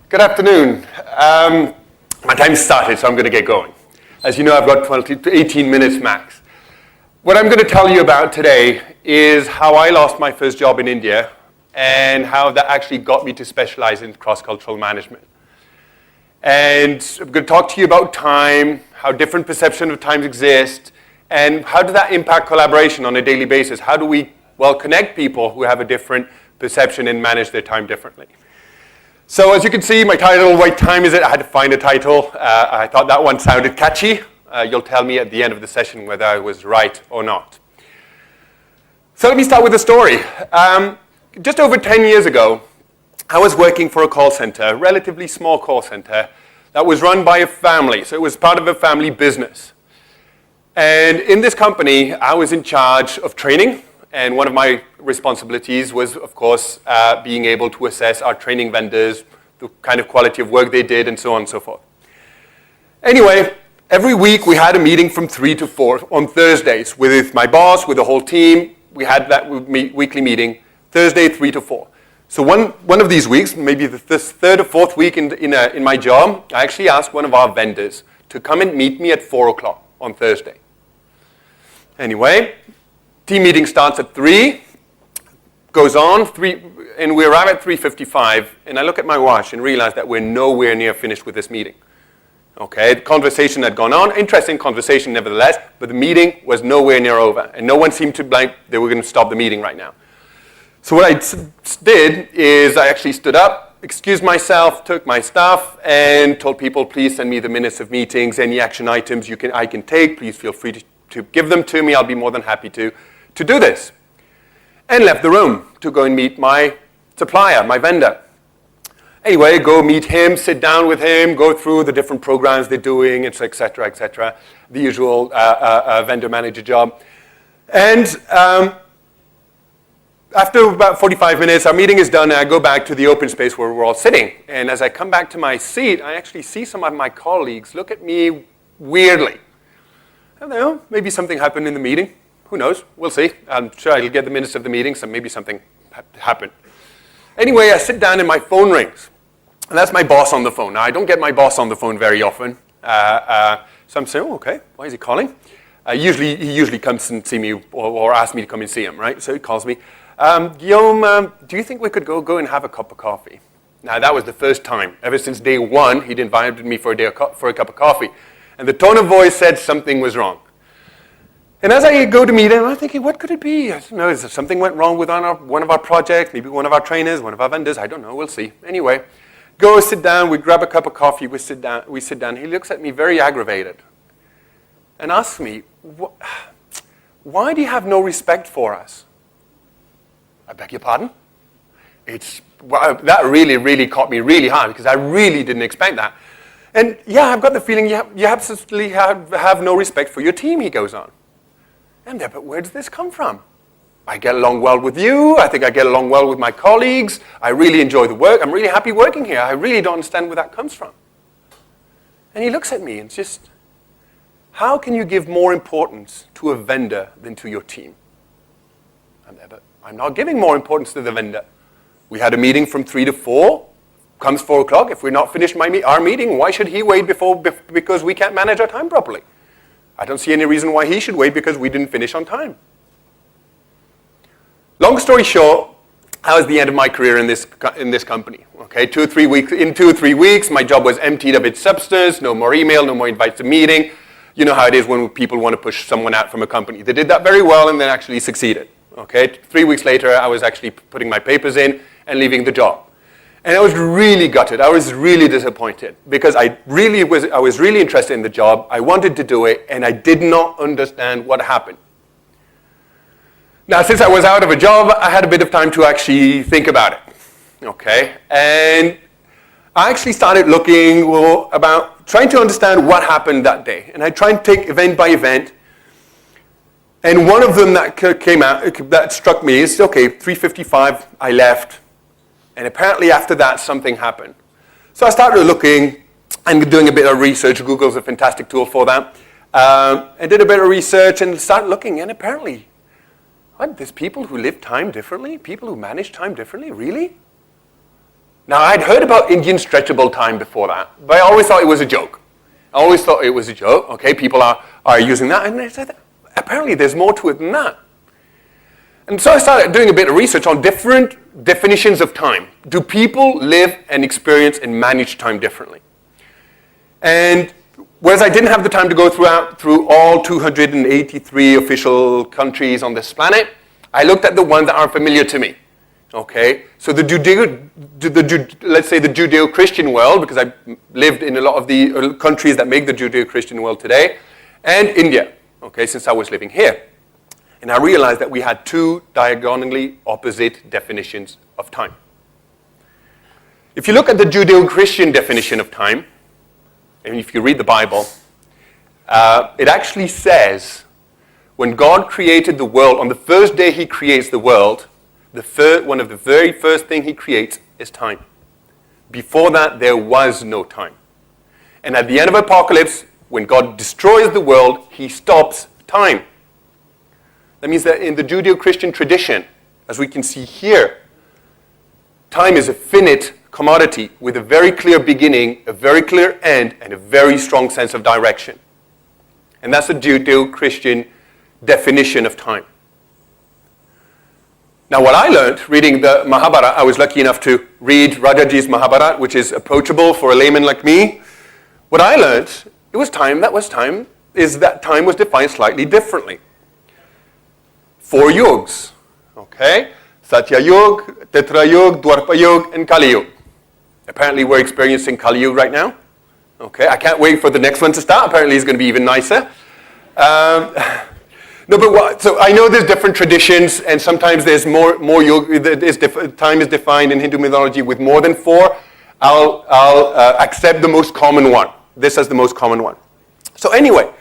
Good afternoon. My time started, so I'm going to get going. As you know, I've got 12 to 18 minutes max. What I'm going to tell you about today is how I lost my first job in India and how that actually got me to specialize in cross-cultural management. And I'm going to talk to you about time, how different perceptions of time exist, and how does that impact collaboration on a daily basis? How do we, connect people who have a different perception and manage their time differently? So as you can see, my title, What Time Is It? I had to find a title. I thought that one sounded catchy. You'll tell me at the end of the session whether I was right or not. So let me start with a story. Just over 10 years ago, I was working for a call center, a relatively small call center, that was run by a family. So it was part of a family business. And in this company, I was in charge of training. And one of my responsibilities was, of course, being able to assess our training vendors, the kind of quality of work they did, and so on and so forth. Anyway, every week we had a meeting from 3 to 4 on Thursdays with my boss, with the whole team. We had that weekly meeting, Thursday, 3 to 4. So one of these weeks, maybe the third or fourth week in my job, I actually asked one of our vendors to come and meet me at 4 o'clock on Thursday. Anyway, team meeting starts at 3, goes on, and we arrive at 3:55, and I look at my watch and realize that we're nowhere near finished with this meeting. Okay, the conversation had gone on, interesting conversation nevertheless, but the meeting was nowhere near over, and no one seemed to like they were going to stop the meeting right now. So what I did is I actually stood up, excused myself, took my stuff, and told people, please send me the minutes of meetings, any action items I can take, please feel free to give them to me, I'll be more than happy to do this, and left the room to go and meet my supplier, my vendor. Anyway, go meet him, sit down with him, go through the different programs they're doing, et cetera, the usual vendor manager job. And after about 45 minutes, our meeting is done, and I go back to the open space where we're all sitting. And as I come back to my seat, I actually see some of my colleagues look at me weirdly. I don't know, maybe something happened in the meeting. Who knows? We'll see. I'm sure I'll get the minutes of the meeting, so maybe something happened. Anyway, I sit down and my phone rings. And that's my boss on the phone. Now, I don't get my boss on the phone very often. So I'm saying, oh, okay, why is he calling? He usually comes and see me or asks me to come and see him, right? So he calls me. Guillaume, do you think we could go and have a cup of coffee? Now, that was the first time. Ever since day one, he'd invited me for a cup of coffee. And the tone of voice said something was wrong. And as I go to meet him, I'm thinking, what could it be? I don't know, is there something went wrong with one of our projects, maybe one of our trainers, one of our vendors, I don't know, we'll see. Anyway, go sit down, we grab a cup of coffee, we sit down. He looks at me very aggravated and asks me, why do you have no respect for us? I beg your pardon? That really caught me really hard because I really didn't expect that. And yeah, I've got the feeling you absolutely have no respect for your team, he goes on. I'm there, but where does this come from? I get along well with you. I think I get along well with my colleagues. I really enjoy the work. I'm really happy working here. I really don't understand where that comes from. And he looks at me and just, how can you give more importance to a vendor than to your team? I'm there, but I'm not giving more importance to the vendor. We had a meeting from 3 to 4. Comes 4 o'clock. If we're not finished our meeting, why should he wait because we can't manage our time properly? I don't see any reason why he should wait because we didn't finish on time. Long story short, that was the end of my career in this company. Okay, in 2 or 3 weeks, my job was emptied of its substance. No more email, no more invites to meeting. You know how it is when people want to push someone out from a company. They did that very well and then actually succeeded. Okay, 3 weeks later, I was actually putting my papers in and leaving the job. And I was really gutted. I was really disappointed because I was really interested in the job. I wanted to do it, and I did not understand what happened. Now, since I was out of a job, I had a bit of time to actually think about it. Okay, and I actually started looking about trying to understand what happened that day. And I tried to take event by event. And one of them that came out, that struck me is, okay, 3:55, I left. And apparently after that, something happened. So I started looking and doing a bit of research. Google's a fantastic tool for that. I did a bit of research and started looking, and apparently, there's people who live time differently? People who manage time differently? Really? Now, I'd heard about Indian stretchable time before that, but I always thought it was a joke. Okay, people are using that, and they said, apparently there's more to it than that. And so I started doing a bit of research on different definitions of time. Do people live and experience and manage time differently? And whereas I didn't have the time to go through all 283 official countries on this planet, I looked at the ones that are familiar to me. Okay, so let's say the Judeo-Christian world, because I lived in a lot of the countries that make the Judeo-Christian world today, and India, okay, since I was living here. And I realized that we had two diagonally opposite definitions of time. If you look at the Judeo-Christian definition of time, and if you read the Bible, it actually says, when God created the world, on the first day he creates the world, one of the very first thing he creates is time. Before that, there was no time. And at the end of Apocalypse, when God destroys the world, he stops time. That means that in the Judeo-Christian tradition, as we can see here, time is a finite commodity with a very clear beginning, a very clear end, and a very strong sense of direction. And that's the Judeo-Christian definition of time. Now, what I learned reading the Mahabharata, I was lucky enough to read Rajaji's Mahabharata, which is approachable for a layman like me. What I learned, is that time was defined slightly differently. 4 yugs, okay? Satya Yuga, Tetra Yuga, Dwarpa Yuga, and Kali Yuga. Apparently, we're experiencing Kali Yuga right now. Okay, I can't wait for the next one to start. Apparently, it's going to be even nicer. So I know there's different traditions, and sometimes there's more yoga. Time is defined in Hindu mythology with more than 4. I'll accept the most common one. This is the most common one. So anyway,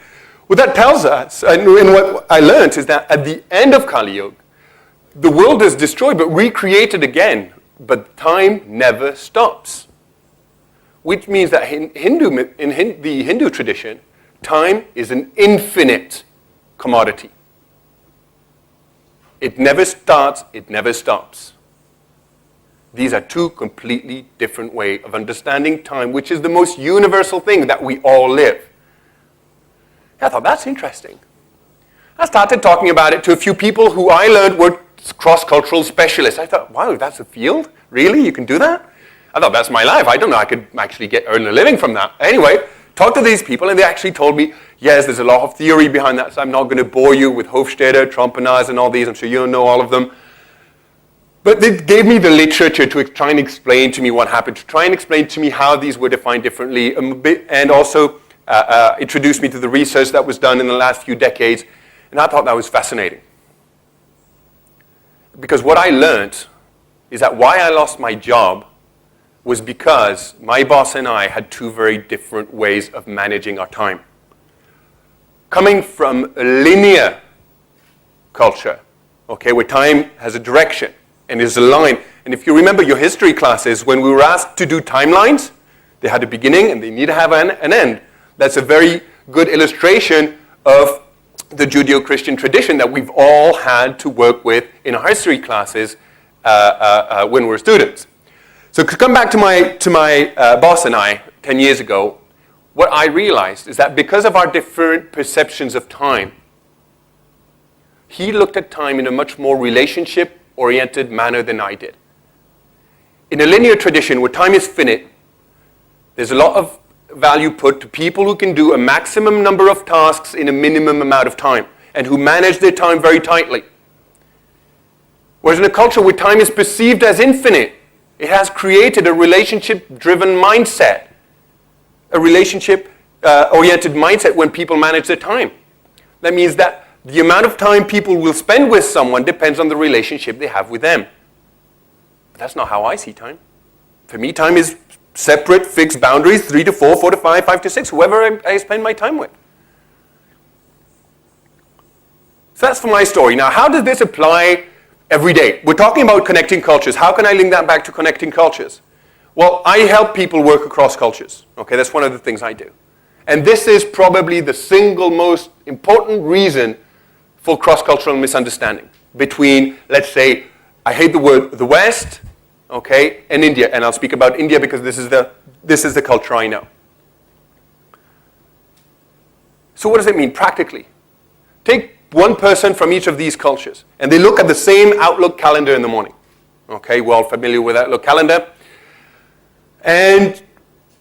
what that tells us, and what I learned, is that at the end of Kali Yuga, the world is destroyed but recreated again, but time never stops. Which means that in the Hindu tradition, time is an infinite commodity. It never starts, it never stops. These are two completely different ways of understanding time, which is the most universal thing that we all live. I thought, that's interesting. I started talking about it to a few people who I learned were cross-cultural specialists. I thought, wow, that's a field? Really? You can do that? I thought, that's my life. I don't know, I could actually earn a living from that. Anyway, talked to these people, and they actually told me, yes, there's a lot of theory behind that, so I'm not going to bore you with Hofstede, Trompenas, and all these. I'm sure you don't know all of them. But they gave me the literature to try and explain to me what happened, to try and explain to me how these were defined differently, and also introduced me to the research that was done in the last few decades. And I thought that was fascinating. Because what I learned is that why I lost my job was because my boss and I had two very different ways of managing our time. Coming from a linear culture, okay, where time has a direction and is a line. And if you remember your history classes, when we were asked to do timelines, they had a beginning and they need to have an end. That's a very good illustration of the Judeo-Christian tradition that we've all had to work with in our history classes when we were students. So to come back to my boss and I 10 years ago, what I realized is that because of our different perceptions of time, he looked at time in a much more relationship-oriented manner than I did. In a linear tradition where time is finite, there's a lot of value put to people who can do a maximum number of tasks in a minimum amount of time and who manage their time very tightly. Whereas in a culture where time is perceived as infinite, it has created a relationship-driven mindset, a relationship-oriented mindset when people manage their time. That means that the amount of time people will spend with someone depends on the relationship they have with them. But that's not how I see time. For me, time is separate, fixed boundaries, 3 to 4, 4 to 5, 5 to 6, whoever I spend my time with. So that's for my story. Now, how does this apply every day? We're talking about connecting cultures. How can I link that back to connecting cultures? Well, I help people work across cultures. Okay, that's one of the things I do. And this is probably the single most important reason for cross-cultural misunderstanding between, let's say, I hate the word the West okay, and India. And I'll speak about India because this is the culture I know. So what does it mean practically? Take one person from each of these cultures, and they look at the same Outlook calendar in the morning. Okay, we're all familiar with Outlook calendar. And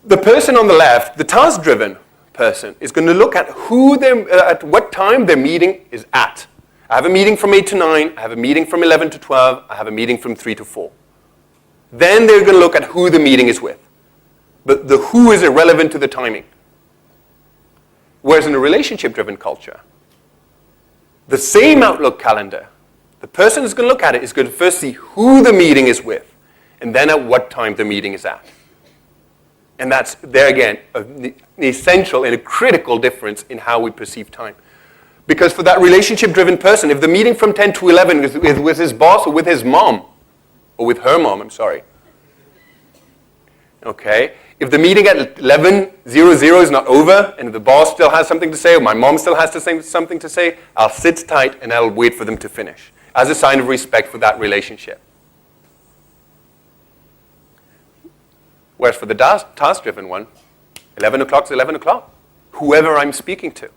the person on the left, the task-driven person, is going to look at at what time their meeting is at. I have a meeting from 8 to 9, I have a meeting from 11 to 12, I have a meeting from 3 to 4. Then they're going to look at who the meeting is with. But the who is irrelevant to the timing. Whereas in a relationship-driven culture, the same Outlook calendar, the person who's going to look at it is going to first see who the meeting is with, and then at what time the meeting is at. And that's, there again, an essential and a critical difference in how we perceive time. Because for that relationship-driven person, if the meeting from 10 to 11 is with his boss or with his mom, or with her mom, I'm sorry. Okay? If the meeting at 11:00 is not over, and the boss still has something to say, or my mom still has something to say, I'll sit tight and I'll wait for them to finish, as a sign of respect for that relationship. Whereas for the task-driven one, 11 o'clock is 11 o'clock, whoever I'm speaking to.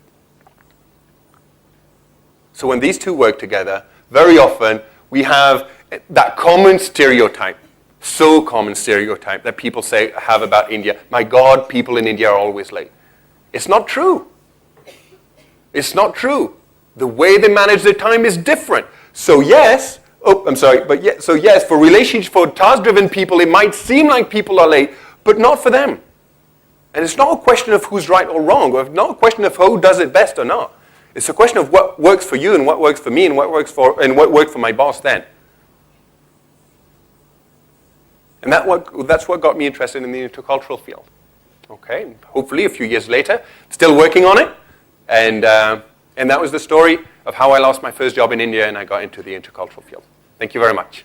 So when these two work together, very often we have that common stereotype, so common stereotype that people have about India. My God, people in India are always late. It's not true. It's not true. The way they manage their time is different. So yes, for task-driven people, it might seem like people are late, but not for them. And it's not a question of who's right or wrong, or not a question of who does it best or not. It's a question of what works for you and what works for me and what worked for my boss then. And that's what got me interested in the intercultural field. Okay, hopefully a few years later, still working on it, and that was the story of how I lost my first job in India and I got into the intercultural field. Thank you very much.